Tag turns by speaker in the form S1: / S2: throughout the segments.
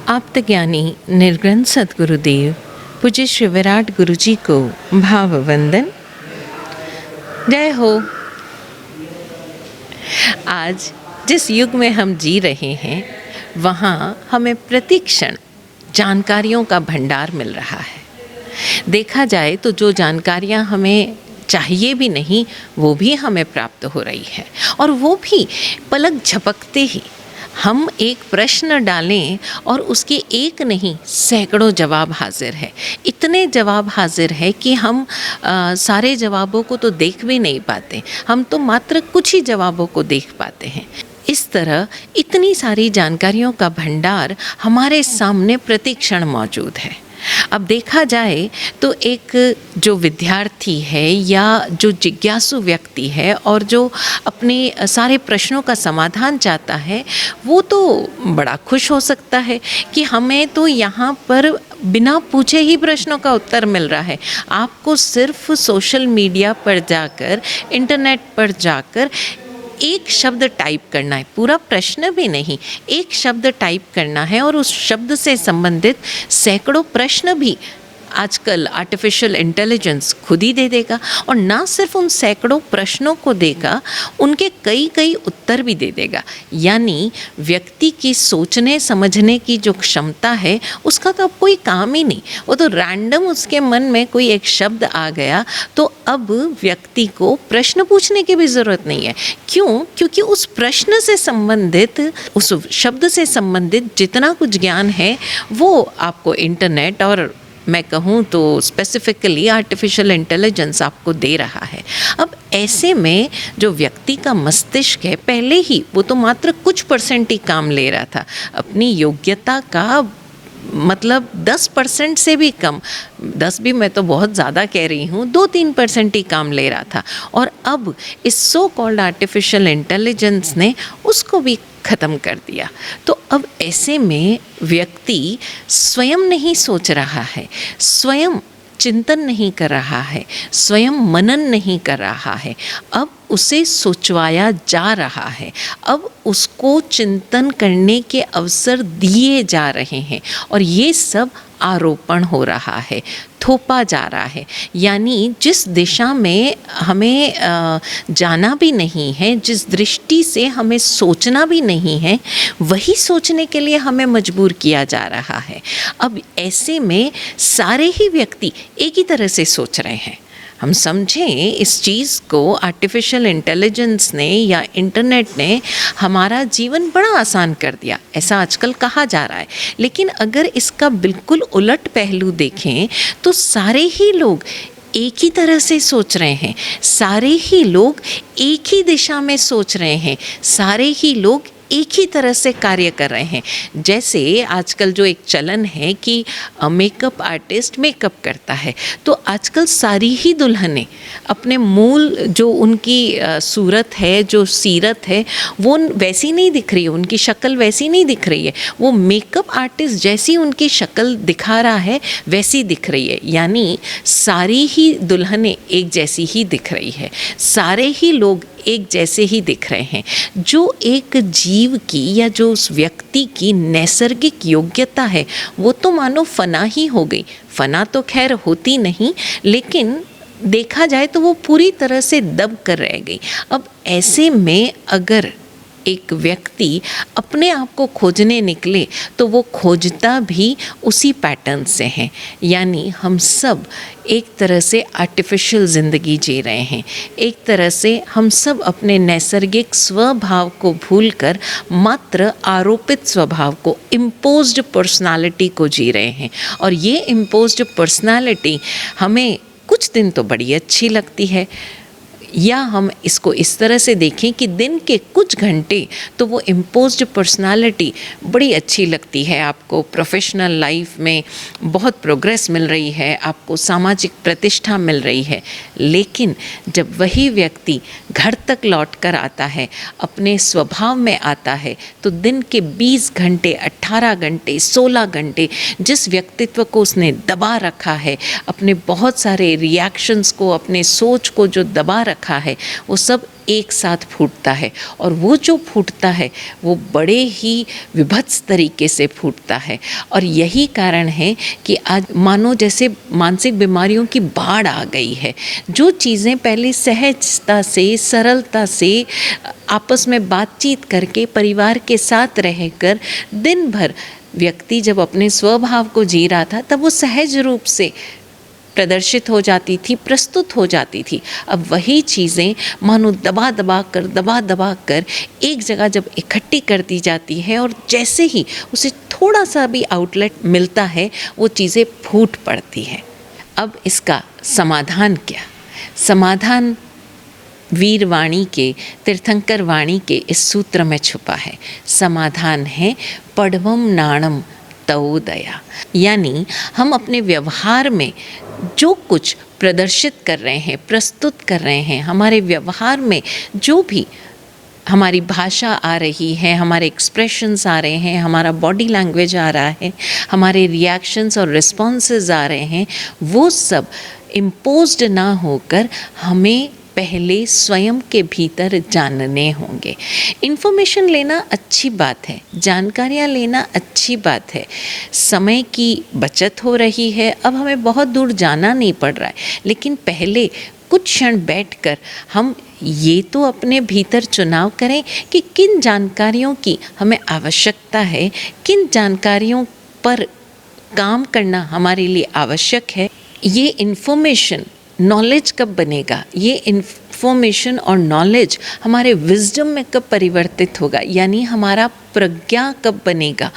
S1: आप्तज्ञानी निर्गुण सद्गुरुदेव पूज्य श्री विराट गुरु जी को भाववंदन। जय हो। आज जिस युग में हम जी रहे हैं वहाँ हमें प्रतिक्षण जानकारियों का भंडार मिल रहा है। देखा जाए तो जो जानकारियाँ हमें चाहिए भी नहीं वो भी हमें प्राप्त हो रही है, और वो भी पलक झपकते ही। हम एक प्रश्न डालें और उसके एक नहीं सैकड़ों जवाब हाजिर है। इतने जवाब हाजिर है कि हम सारे जवाबों को तो देख भी नहीं पाते, हम तो मात्र कुछ ही जवाबों को देख पाते हैं। इस तरह इतनी सारी जानकारियों का भंडार हमारे सामने प्रतिक्षण मौजूद है। अब देखा जाए तो एक जो विद्यार्थी है या जो जिज्ञासु व्यक्ति है और जो अपने सारे प्रश्नों का समाधान चाहता है, वो तो बड़ा खुश हो सकता है कि हमें तो यहाँ पर बिना पूछे ही प्रश्नों का उत्तर मिल रहा है। आपको सिर्फ सोशल मीडिया पर जाकर, इंटरनेट पर जाकर एक शब्द टाइप करना है, पूरा प्रश्न भी नहीं, एक शब्द टाइप करना है और उस शब्द से संबंधित सैकड़ों प्रश्न भी आजकल आर्टिफिशियल इंटेलिजेंस खुद ही दे देगा। और ना सिर्फ उन सैकड़ों प्रश्नों को देगा, उनके कई उत्तर भी दे देगा। यानी व्यक्ति की सोचने समझने की जो क्षमता है उसका तो अब कोई काम ही नहीं। वो तो रैंडम उसके मन में कोई एक शब्द आ गया तो अब व्यक्ति को प्रश्न पूछने की भी ज़रूरत नहीं है। क्यों? क्योंकि उस प्रश्न से संबंधित, उस शब्द से संबंधित जितना कुछ ज्ञान है वो आपको इंटरनेट और मैं कहूँ तो स्पेसिफिकली आर्टिफिशियल इंटेलिजेंस आपको दे रहा है। अब ऐसे में जो व्यक्ति का मस्तिष्क है, पहले ही वो तो मात्र कुछ % ही काम ले रहा था, अपनी योग्यता का मतलब 10% से भी कम, 10 भी मैं तो बहुत ज़्यादा कह रही हूँ, 2-3% ही काम ले रहा था। और अब इस सो कॉल्ड आर्टिफिशियल इंटेलिजेंस ने उसको भी ख़त्म कर दिया। तो अब ऐसे में व्यक्ति स्वयं नहीं सोच रहा है, स्वयं चिंतन नहीं कर रहा है, स्वयं मनन नहीं कर रहा है, अब उसे सोचवाया जा रहा है, अब उसको चिंतन करने के अवसर दिए जा रहे हैं और ये सब आरोपण हो रहा है, थोपा जा रहा है। यानी जिस दिशा में हमें जाना भी नहीं है, जिस दृष्टि से हमें सोचना भी नहीं है, वही सोचने के लिए हमें मजबूर किया जा रहा है। अब ऐसे में सारे ही व्यक्ति एक ही तरह से सोच रहे हैं। हम समझें इस चीज़ को, आर्टिफिशियल इंटेलिजेंस ने या इंटरनेट ने हमारा जीवन बड़ा आसान कर दिया, ऐसा आजकल कहा जा रहा है। लेकिन अगर इसका बिल्कुल उलट पहलू देखें तो सारे ही लोग एक ही तरह से सोच रहे हैं, सारे ही लोग एक ही दिशा में सोच रहे हैं, सारे ही लोग एक ही तरह से कार्य कर रहे हैं। जैसे आजकल जो एक चलन है कि मेकअप आर्टिस्ट मेकअप करता है, तो आजकल सारी ही दुल्हनें अपने मूल जो उनकी सूरत है, जो सीरत है, वो वैसी नहीं दिख रही है, उनकी शक्ल वैसी नहीं दिख रही है, वो मेकअप आर्टिस्ट जैसी उनकी शक्ल दिखा रहा है वैसी दिख रही है। यानी सारी ही दुल्हनें एक जैसी ही दिख रही है, सारे ही लोग एक जैसे ही दिख रहे हैं। जो एक जीव की या जो उस व्यक्ति की नैसर्गिक योग्यता है वो तो मानो फना ही हो गई। फना तो खैर होती नहीं, लेकिन देखा जाए तो वो पूरी तरह से दब कर रह गई। अब ऐसे में अगर एक व्यक्ति अपने आप को खोजने निकले तो वो खोजता भी उसी पैटर्न से है। यानी हम सब एक तरह से आर्टिफिशियल ज़िंदगी जी रहे हैं, एक तरह से हम सब अपने नैसर्गिक स्वभाव को भूलकर मात्र आरोपित स्वभाव को, इम्पोज्ड पर्सनालिटी को जी रहे हैं। और ये इम्पोज्ड पर्सनालिटी हमें कुछ दिन तो बड़ी अच्छी लगती है, या हम इसको इस तरह से देखें कि दिन के कुछ घंटे तो वो इम्पोज्ड पर्सनालिटी बड़ी अच्छी लगती है। आपको प्रोफेशनल लाइफ में बहुत प्रोग्रेस मिल रही है, आपको सामाजिक प्रतिष्ठा मिल रही है, लेकिन जब वही व्यक्ति घर तक लौट कर आता है, अपने स्वभाव में आता है, तो दिन के 20 घंटे, 18 घंटे, 16 घंटे जिस व्यक्तित्व को उसने दबा रखा है, अपने बहुत सारे रिएक्शंस को, अपने सोच को जो दबा रखा है, वो सब एक साथ फूटता है, और वो जो फूटता है वो बड़े ही विभत्स तरीके से फूटता है। और यही कारण है कि आज मानो जैसे मानसिक बीमारियों की बाढ़ आ गई है। जो चीज़ें पहले सहजता से, सरलता से, आपस में बातचीत करके, परिवार के साथ रहकर दिन भर व्यक्ति जब अपने स्वभाव को जी रहा था, तब वो सहज रूप से प्रदर्शित हो जाती थी, प्रस्तुत हो जाती थी। अब वही चीज़ें मानो दबा दबा कर एक जगह जब इकट्ठी कर दी जाती है, और जैसे ही उसे थोड़ा सा भी आउटलेट मिलता है, वो चीज़ें फूट पड़ती है। अब इसका समाधान क्या? समाधान वीरवाणी के, तीर्थंकर वाणी के इस सूत्र में छुपा है। समाधान है पढ़वम नाणम तवोदया। यानी हम अपने व्यवहार में जो कुछ प्रदर्शित कर रहे हैं, प्रस्तुत कर रहे हैं, हमारे व्यवहार में जो भी हमारी भाषा आ रही है, हमारे एक्सप्रेशंस आ रहे हैं, हमारा बॉडी लैंग्वेज आ रहा है, हमारे रिएक्शंस और रिस्पॉन्सेज आ रहे हैं, वो सब इम्पोज्ड ना होकर हमें पहले स्वयं के भीतर जानने होंगे। इन्फॉर्मेशन लेना अच्छी बात है, जानकारियाँ लेना अच्छी बात है, समय की बचत हो रही है, अब हमें बहुत दूर जाना नहीं पड़ रहा है। लेकिन पहले कुछ क्षण बैठकर हम ये तो अपने भीतर चुनाव करें कि किन जानकारियों की हमें आवश्यकता है, किन जानकारियों पर काम करना हमारे लिए आवश्यक है। ये इन्फॉर्मेशन नॉलेज कब बनेगा, ये इन्फॉर्मेशन और नॉलेज हमारे विजडम में कब परिवर्तित होगा, यानी हमारा प्रज्ञा कब बनेगा।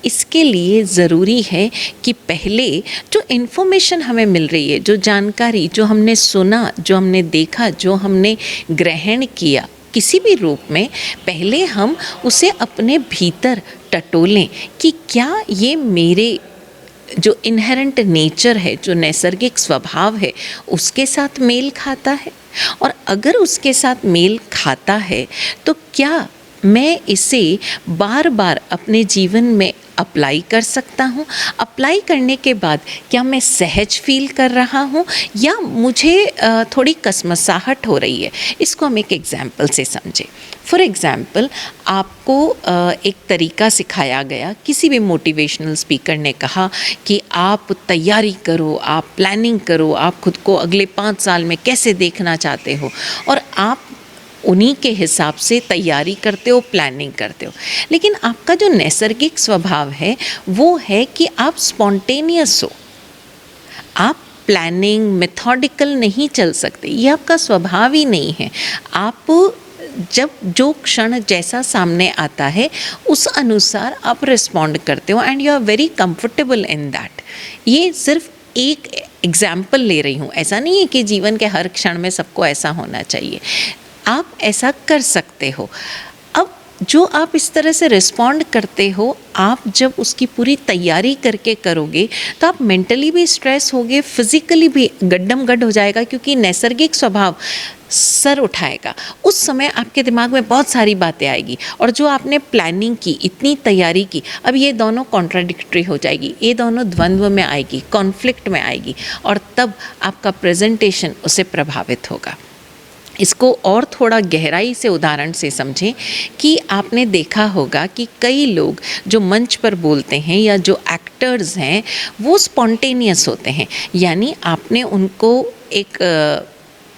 S1: इसके लिए ज़रूरी है कि पहले जो इन्फॉर्मेशन हमें मिल रही है, जो जानकारी, जो हमने सुना, जो हमने देखा, जो हमने ग्रहण किया किसी भी रूप में, पहले हम उसे अपने भीतर टटोलें कि क्या ये मेरे जो इनहेरेंट नेचर है, जो नैसर्गिक स्वभाव है, उसके साथ मेल खाता है। और अगर उसके साथ मेल खाता है तो क्या मैं इसे बार बार अपने जीवन में अप्लाई कर सकता हूँ? अप्लाई करने के बाद क्या मैं सहज फील कर रहा हूँ या मुझे थोड़ी कसमसाहट हो रही है? इसको हम एक एग्जाम्पल से समझें। फॉर एग्ज़ाम्पल, आपको एक तरीका सिखाया गया, किसी भी मोटिवेशनल स्पीकर ने कहा कि आप तैयारी करो, आप प्लानिंग करो, आप खुद को अगले 5 साल में कैसे देखना चाहते हो, और आप उन्हीं के हिसाब से तैयारी करते हो, प्लानिंग करते हो। लेकिन आपका जो नैसर्गिक स्वभाव है वो है कि आप स्पॉन्टेनियस हो, आप प्लानिंग मेथोडिकल नहीं चल सकते, ये आपका स्वभाव ही नहीं है। आप जब जो क्षण जैसा सामने आता है उस अनुसार आप रिस्पॉन्ड करते हो, and you are very comfortable in that. ये सिर्फ एक एग्जाम्पल ले रही हूँ, ऐसा नहीं है कि जीवन के हर क्षण में सबको ऐसा होना चाहिए। आप ऐसा कर सकते हो। अब जो आप इस तरह से रिस्पॉन्ड करते हो, आप जब उसकी पूरी तैयारी करके करोगे तो आप मेंटली भी स्ट्रेस होगे, फिजिकली भी गड्डम गड हो जाएगा, क्योंकि नैसर्गिक स्वभाव सर उठाएगा। उस समय आपके दिमाग में बहुत सारी बातें आएगी, और जो आपने प्लानिंग की, इतनी तैयारी की, अब ये दोनों कॉन्ट्राडिक्टरी हो जाएगी, ये दोनों द्वंद्व में आएगी, कॉन्फ्लिक्ट में आएगी, और तब आपका प्रेजेंटेशन उससे प्रभावित होगा। इसको और थोड़ा गहराई से उदाहरण से समझें कि आपने देखा होगा कि कई लोग जो मंच पर बोलते हैं या जो एक्टर्स हैं वो स्पॉन्टेनियस होते हैं, यानी आपने उनको एक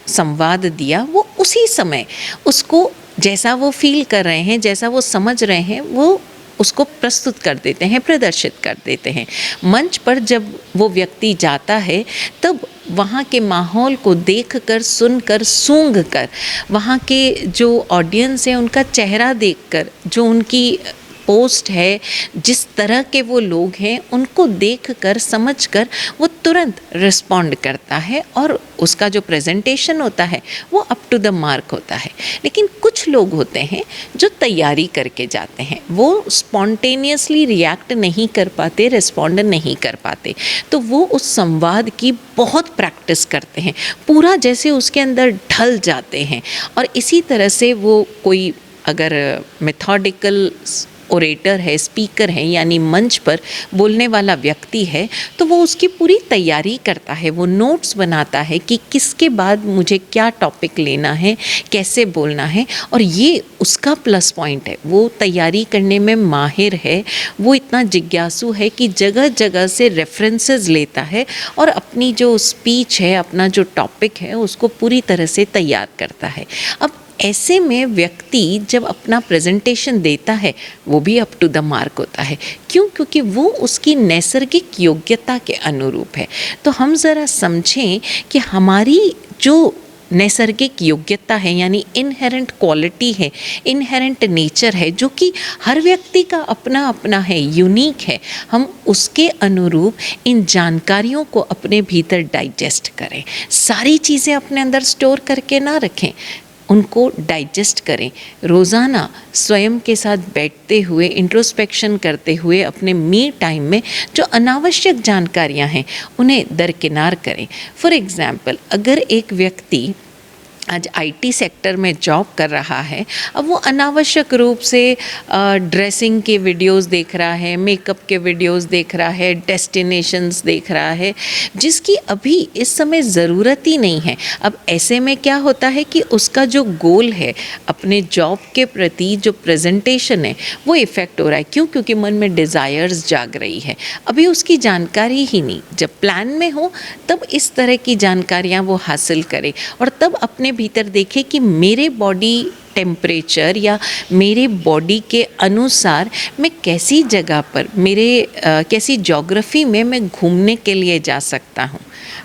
S1: संवाद दिया, वो उसी समय उसको जैसा वो फील कर रहे हैं, जैसा वो समझ रहे हैं, वो उसको प्रस्तुत कर देते हैं, प्रदर्शित कर देते हैं। मंच पर जब वो व्यक्ति जाता है तब वहाँ के माहौल को देखकर, सुनकर, सूंघकर, वहाँ के जो ऑडियंस है उनका चेहरा देखकर, जो उनकी पोस्ट है, जिस तरह के वो लोग हैं, उनको देखकर, समझकर वो तुरंत रिस्पॉन्ड करता है, और उसका जो प्रेजेंटेशन होता है वो अप टू द मार्क होता है। लेकिन कुछ लोग होते हैं जो तैयारी करके जाते हैं, वो स्पॉन्टेनियसली रिएक्ट नहीं कर पाते, रिस्पॉन्ड नहीं कर पाते, तो वो उस संवाद की बहुत प्रैक्टिस करते हैं, पूरा जैसे उसके अंदर ढल जाते हैं। और इसी तरह से वो कोई अगर मेथोडिकल ओरेटर है, स्पीकर है, यानी मंच पर बोलने वाला व्यक्ति है, तो वो उसकी पूरी तैयारी करता है, वो नोट्स बनाता है कि किसके बाद मुझे क्या टॉपिक लेना है, कैसे बोलना है। और ये उसका प्लस पॉइंट है, वो तैयारी करने में माहिर है, वो इतना जिज्ञासु है कि जगह जगह से रेफरेंसेस लेता है और अपनी जो स्पीच है, अपना जो टॉपिक है, उसको पूरी तरह से तैयार करता है। अब ऐसे में व्यक्ति जब अपना प्रेजेंटेशन देता है वो भी अप टू द मार्क होता है। क्यों? क्योंकि वो उसकी नैसर्गिक योग्यता के अनुरूप है। तो हम ज़रा समझें कि हमारी जो नैसर्गिक योग्यता है, यानी इनहेरेंट क्वालिटी है, इनहेरेंट नेचर है, जो कि हर व्यक्ति का अपना अपना है, यूनिक है, हम उसके अनुरूप इन जानकारियों को अपने भीतर डाइजेस्ट करें। सारी चीज़ें अपने अंदर स्टोर करके ना रखें, उनको डाइजेस्ट करें। रोज़ाना स्वयं के साथ बैठते हुए, इंट्रोस्पेक्शन करते हुए, अपने मी टाइम में जो अनावश्यक जानकारियां हैं उन्हें दरकिनार करें। फॉर एग्ज़ाम्पल, अगर एक व्यक्ति आज आईटी सेक्टर में जॉब कर रहा है, अब वो अनावश्यक रूप से ड्रेसिंग के वीडियोस देख रहा है, मेकअप के वीडियोस देख रहा है, डेस्टिनेशंस देख रहा है, जिसकी अभी इस समय ज़रूरत ही नहीं है। अब ऐसे में क्या होता है कि उसका जो गोल है, अपने जॉब के प्रति जो प्रेजेंटेशन है, वो इफ़ेक्ट हो रहा है। क्यों? क्योंकि मन में डिज़ायर्स जाग रही है, अभी उसकी जानकारी ही नहीं। जब प्लान में हो तब इस तरह की जानकारियाँ वो हासिल करे और तब अपने भीतर देखे कि मेरे बॉडी टेम्परेचर या मेरे बॉडी के अनुसार मैं कैसी जगह पर, कैसी ज्योग्राफी में मैं घूमने के लिए जा सकता हूँ।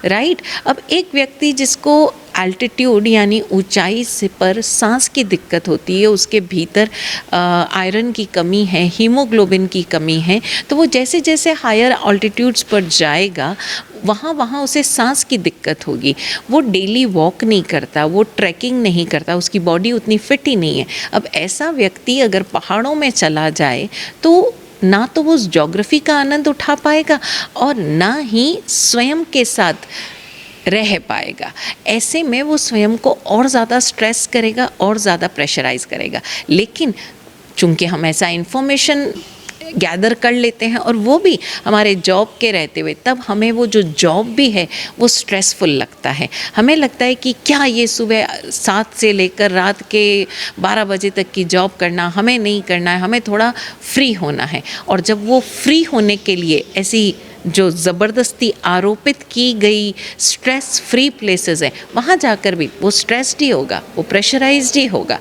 S1: राइट? अब एक व्यक्ति जिसको एल्टीट्यूड यानी ऊंचाई से पर सांस की दिक्कत होती है, उसके भीतर आयरन की कमी है, हीमोग्लोबिन की कमी है, तो वो जैसे जैसे हायर ऑल्टीट्यूड्स पर जाएगा वहाँ उसे सांस की दिक्कत होगी। वो डेली वॉक नहीं करता, वो ट्रैकिंग नहीं करता, उसकी बॉडी उतनी फिट ही नहीं है। अब ऐसा व्यक्ति अगर पहाड़ों में चला जाए तो ना तो वो उस ज्योग्राफी का आनंद उठा पाएगा और ना ही स्वयं के साथ रह पाएगा। ऐसे में वो स्वयं को और ज़्यादा स्ट्रेस करेगा और ज़्यादा प्रेशराइज करेगा। लेकिन चूँकि हम ऐसा इन्फॉर्मेशन गैदर कर लेते हैं और वो भी हमारे जॉब के रहते हुए, तब हमें वो जो जॉब भी है वो स्ट्रेसफुल लगता है। हमें लगता है कि क्या ये सुबह 7 से लेकर रात के 12 बजे तक की जॉब करना हमें नहीं करना है, हमें थोड़ा फ्री होना है। और जब वो फ्री होने के लिए ऐसी जो ज़बरदस्ती आरोपित की गई स्ट्रेस फ्री प्लेसेस हैं, वहाँ जाकर भी वो स्ट्रेस्ड ही होगा, वो प्रेशराइज्ड ही होगा।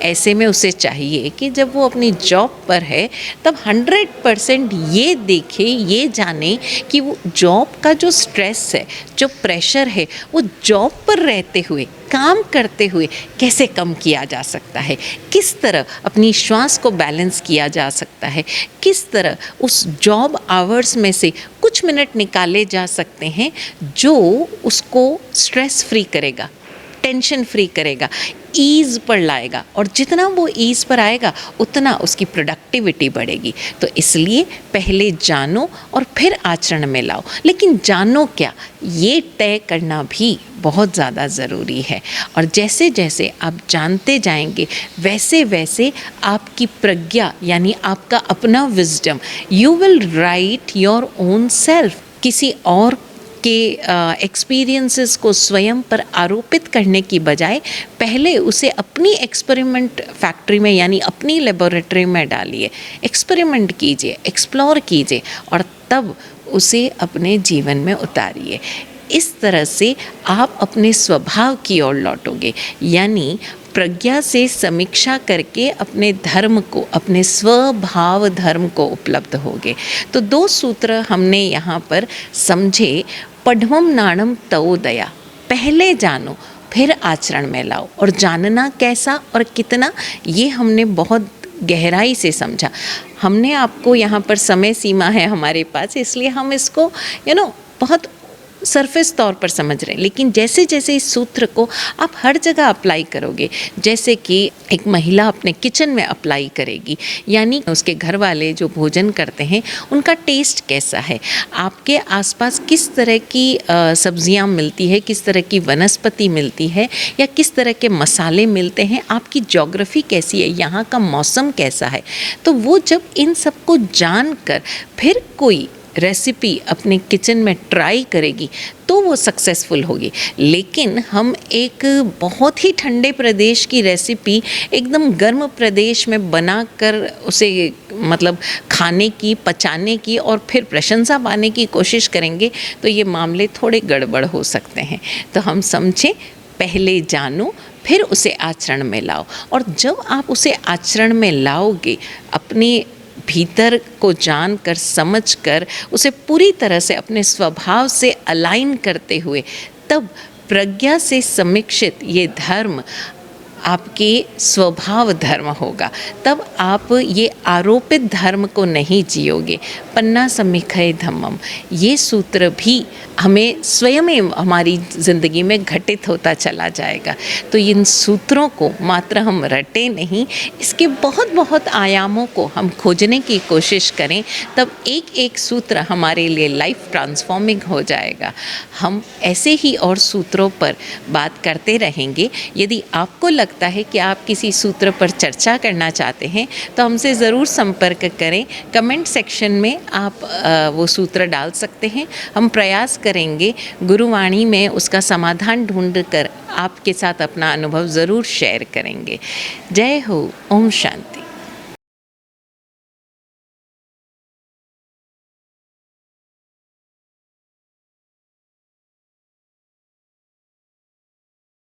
S1: ऐसे में उसे चाहिए कि जब वो अपनी जॉब पर है तब 100% ये देखे, ये जाने कि वो जॉब का जो स्ट्रेस है, जो प्रेशर है, वो जॉब पर रहते हुए, काम करते हुए कैसे कम किया जा सकता है, किस तरह अपनी श्वास को बैलेंस किया जा सकता है, किस तरह उस जॉब आवर्स में से कुछ मिनट निकाले जा सकते हैं जो उसको स्ट्रेस फ्री करेगा, टेंशन फ्री करेगा, ईज़ पर लाएगा। और जितना वो ईज़ पर आएगा उतना उसकी प्रोडक्टिविटी बढ़ेगी। तो इसलिए पहले जानो और फिर आचरण में लाओ। लेकिन जानो क्या, ये तय करना भी बहुत ज़्यादा ज़रूरी है। और जैसे जैसे आप जानते जाएंगे वैसे वैसे आपकी प्रज्ञा यानी आपका अपना wisdom, you will write your own self. किसी और के एक्सपीरियंसेस को स्वयं पर आरोपित करने की बजाय पहले उसे अपनी एक्सपेरिमेंट फैक्ट्री में यानी अपनी लेबोरेटरी में डालिए, एक्सपेरिमेंट कीजिए, एक्सप्लोर कीजिए और तब उसे अपने जीवन में उतारिए। इस तरह से आप अपने स्वभाव की ओर लौटोगे, यानी प्रज्ञा से समीक्षा करके अपने धर्म को, अपने स्वभाव धर्म को उपलब्ध होगे। तो 2 सूत्र हमने यहाँ पर समझे। पढ़वम नाणम तवोदया, पहले जानो फिर आचरण में लाओ। और जानना कैसा और कितना, ये हमने बहुत गहराई से समझा। हमने आपको यहाँ पर, समय सीमा है हमारे पास, इसलिए हम इसको बहुत सरफेस तौर पर समझ रहे हैं, लेकिन जैसे जैसे इस सूत्र को आप हर जगह अप्लाई करोगे, जैसे कि एक महिला अपने किचन में अप्लाई करेगी, यानी उसके घर वाले जो भोजन करते हैं उनका टेस्ट कैसा है, आपके आसपास किस तरह की सब्जियां मिलती है, किस तरह की वनस्पति मिलती है, या किस तरह के मसाले मिलते हैं, आपकी ज्योग्राफी कैसी है, यहाँ का मौसम कैसा है। तो वो जब इन सबको जानकर फिर कोई रेसिपी अपने किचन में ट्राई करेगी तो वो सक्सेसफुल होगी। लेकिन हम एक बहुत ही ठंडे प्रदेश की रेसिपी एकदम गर्म प्रदेश में बनाकर उसे मतलब खाने की, पचाने की और फिर प्रशंसा पाने की कोशिश करेंगे तो ये मामले थोड़े गड़बड़ हो सकते हैं। तो हम समझें, पहले जानो फिर उसे आचरण में लाओ, और जब आप उसे आचरण में लाओगे, अपने भीतर को जानकर, समझकर, उसे पूरी तरह से अपने स्वभाव से अलाइन करते हुए, तब प्रज्ञा से समीक्षित ये धर्म आपके स्वभाव धर्म होगा। तब आप ये आरोपित धर्म को नहीं जियोगे। पन्ना समीक्षय धम्मम, ये सूत्र भी हमें स्वयं हमारी ज़िंदगी में घटित होता चला जाएगा। तो इन सूत्रों को मात्र हम रटे नहीं, इसके बहुत बहुत आयामों को हम खोजने की कोशिश करें, तब एक एक सूत्र हमारे लिए लाइफ ट्रांसफॉर्मिंग हो जाएगा। हम ऐसे ही और सूत्रों पर बात करते रहेंगे। यदि आपको लगता है कि आप किसी सूत्र पर चर्चा करना चाहते हैं तो हमसे ज़रूर संपर्क करें। कमेंट सेक्शन में आप वो सूत्र डाल सकते हैं। हम प्रयास करेंगे गुरुवाणी में उसका समाधान ढूंढकर आपके साथ अपना अनुभव ज़रूर शेयर करेंगे। जय हो। ओम शांति।